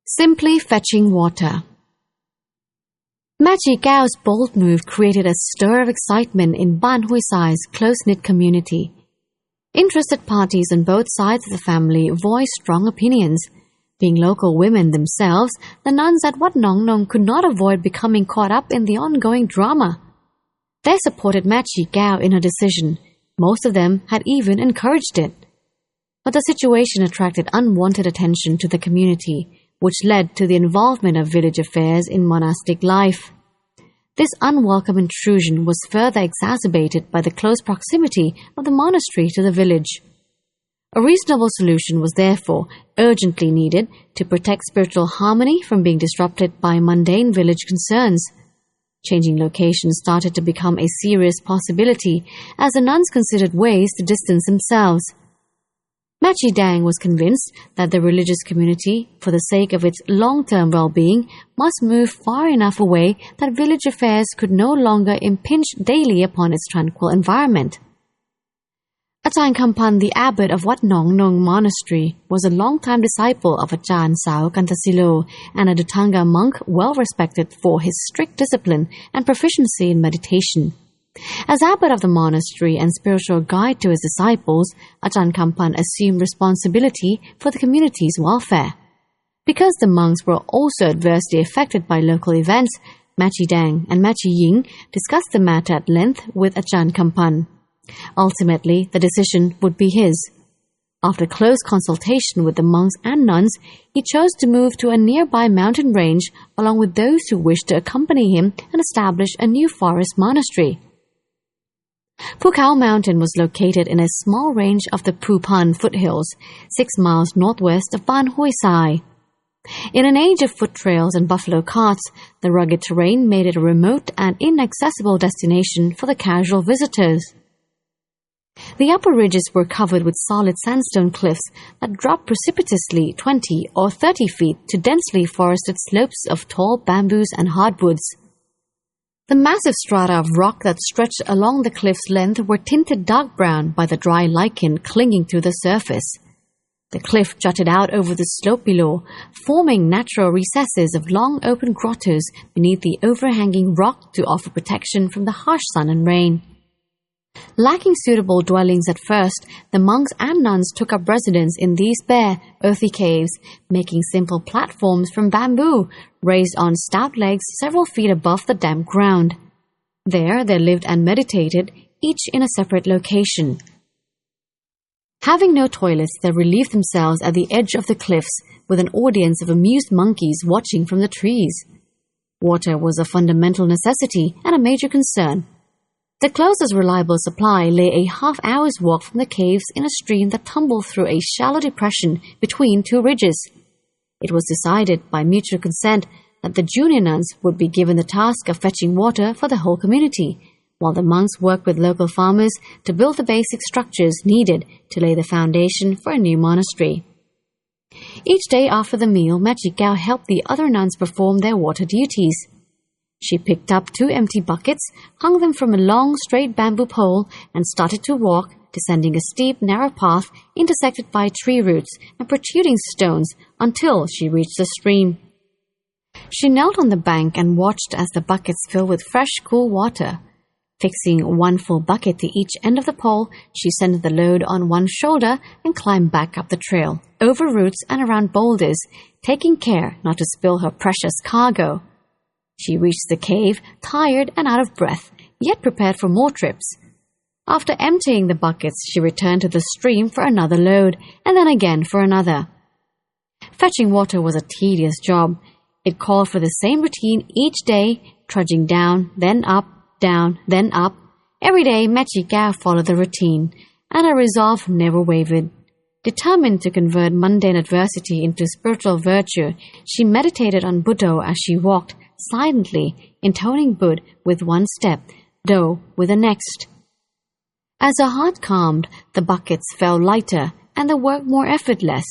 Simply fetching water. Mae Chee Kaew's bold move created a stir of excitement in Baan Huay Sai's close-knit community. Interested parties on both sides of the family voiced strong opinions. Being local women themselves, the nuns at Wat Nong Nong could not avoid becoming caught up in the ongoing drama. They supported Mae Chee Kaew in her decision. Most of them had even encouraged it. But the situation attracted unwanted attention to the community, which led to the involvement of village affairs in monastic life. This unwelcome intrusion was further exacerbated by the close proximity of the monastery to the village. A reasonable solution was therefore urgently needed to protect spiritual harmony from being disrupted by mundane village concerns. Changing location started to become a serious possibility as the nuns considered ways to distance themselves. Mae Chee Dang was convinced that the religious community, for the sake of its long-term well-being, must move far enough away that village affairs could no longer impinge daily upon its tranquil environment. Ajahn Kampan, the abbot of Wat Nong Nong monastery, was a long-time disciple of Ajahn Sao Kantasilo and a Dutanga monk well respected for his strict discipline and proficiency in meditation. As abbot of the monastery and spiritual guide to his disciples, Ajahn Kampan assumed responsibility for the community's welfare. Because the monks were also adversely affected by local events, Mae Chee Dang and Mae Chee Ying discussed the matter at length with Ajahn Kampan. Ultimately, the decision would be his. After close consultation with the monks and nuns, he chose to move to a nearby mountain range along with those who wished to accompany him and establish a new forest monastery. Phu Khao Mountain was located in a small range of the Phu Pan foothills, 6 miles northwest of Baan Huay Sai. In an age of foot trails and buffalo carts, the rugged terrain made it a remote and inaccessible destination for the casual visitors. The upper ridges were covered with solid sandstone cliffs that dropped precipitously 20 or 30 feet to densely forested slopes of tall bamboos and hardwoods. The massive strata of rock that stretched along the cliff's length were tinted dark brown by the dry lichen clinging to the surface. The cliff jutted out over the slope below, forming natural recesses of long open grottos beneath the overhanging rock to offer protection from the harsh sun and rain. Lacking suitable dwellings at first, the monks and nuns took up residence in these bare, earthy caves, making simple platforms from bamboo, raised on stout legs several feet above the damp ground. There they lived and meditated, each in a separate location. Having no toilets, they relieved themselves at the edge of the cliffs, with an audience of amused monkeys watching from the trees. Water was a fundamental necessity and a major concern. The closest reliable supply lay a half-hour's walk from the caves in a stream that tumbled through a shallow depression between 2 ridges. It was decided by mutual consent that the junior nuns would be given the task of fetching water for the whole community, while the monks worked with local farmers to build the basic structures needed to lay the foundation for a new monastery. Each day after the meal, Mae Chee Kaew helped the other nuns perform their water duties. She picked up 2 empty buckets, hung them from a long, straight bamboo pole, and started to walk, descending a steep, narrow path intersected by tree roots and protruding stones until she reached the stream. She knelt on the bank and watched as the buckets filled with fresh, cool water. Fixing 1 full bucket to each end of the pole, she centered the load on one shoulder and climbed back up the trail, over roots and around boulders, taking care not to spill her precious cargo. She reached the cave, tired and out of breath, yet prepared for more trips. After emptying the buckets, she returned to the stream for another load, and then again for another. Fetching water was a tedious job. It called for the same routine each day, trudging down, then up, down, then up. Every day, Mae Chee Kaew followed the routine, and her resolve never wavered. Determined to convert mundane adversity into spiritual virtue, she meditated on Buddha as she walked, silently, intoning Bud with one step, Do with the next. As her heart calmed, the buckets fell lighter and the work more effortless.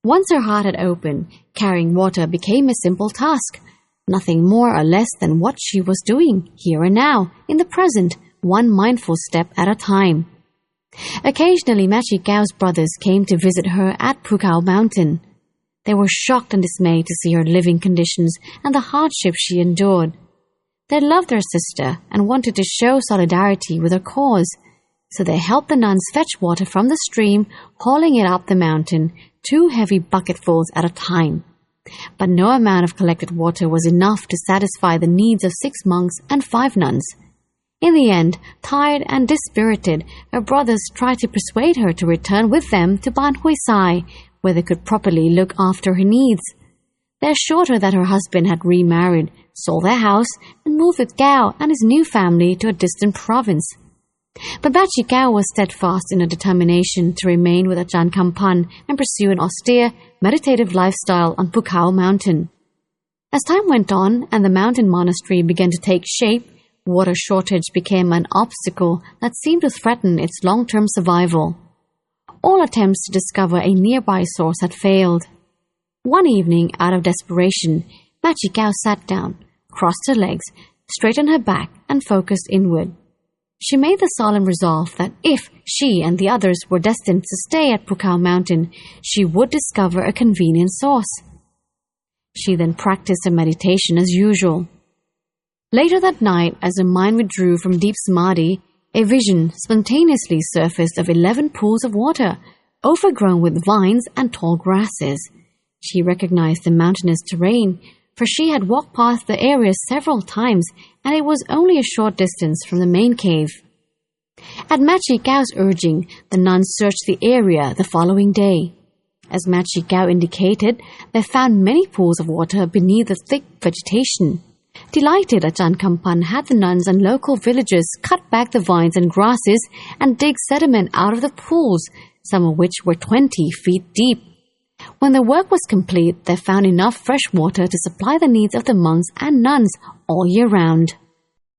Once her heart had opened, carrying water became a simple task, nothing more or less than what she was doing, here and now, in the present, one mindful step at a time. Occasionally, Mae Chee Kaew's brothers came to visit her at Phu Khao Mountain. They were shocked and dismayed to see her living conditions and the hardships she endured. They loved their sister and wanted to show solidarity with her cause, so they helped the nuns fetch water from the stream, hauling it up the mountain, 2 heavy bucketfuls at a time. But no amount of collected water was enough to satisfy the needs of 6 monks and 5 nuns. In the end, tired and dispirited, her brothers tried to persuade her to return with them to Baan Huay Sai, where they could properly look after her needs. They assured her that her husband had remarried, sold their house, and moved with Kaew and his new family to a distant province. But Mae Chee Kaew was steadfast in her determination to remain with Ajahn Kampan and pursue an austere, meditative lifestyle on Pukao Mountain. As time went on and the mountain monastery began to take shape, water shortage became an obstacle that seemed to threaten its long-term survival. All attempts to discover a nearby source had failed. One evening, out of desperation, Mae Chee Kaew sat down, crossed her legs, straightened her back, and focused inward. She made the solemn resolve that if she and the others were destined to stay at Pukao Mountain, she would discover a convenient source. She then practiced her meditation as usual. Later that night, as her mind withdrew from deep samadhi, a vision spontaneously surfaced of 11 pools of water, overgrown with vines and tall grasses. She recognized the mountainous terrain, for she had walked past the area several times, and it was only a short distance from the main cave. At Mae Chee Kaew's urging, the nuns searched the area the following day. As Mae Chee Kaew indicated, they found many pools of water beneath the thick vegetation. Delighted, Ajahn Kampan had the nuns and local villagers cut back the vines and grasses and dig sediment out of the pools, some of which were 20 feet deep. When the work was complete, they found enough fresh water to supply the needs of the monks and nuns all year round.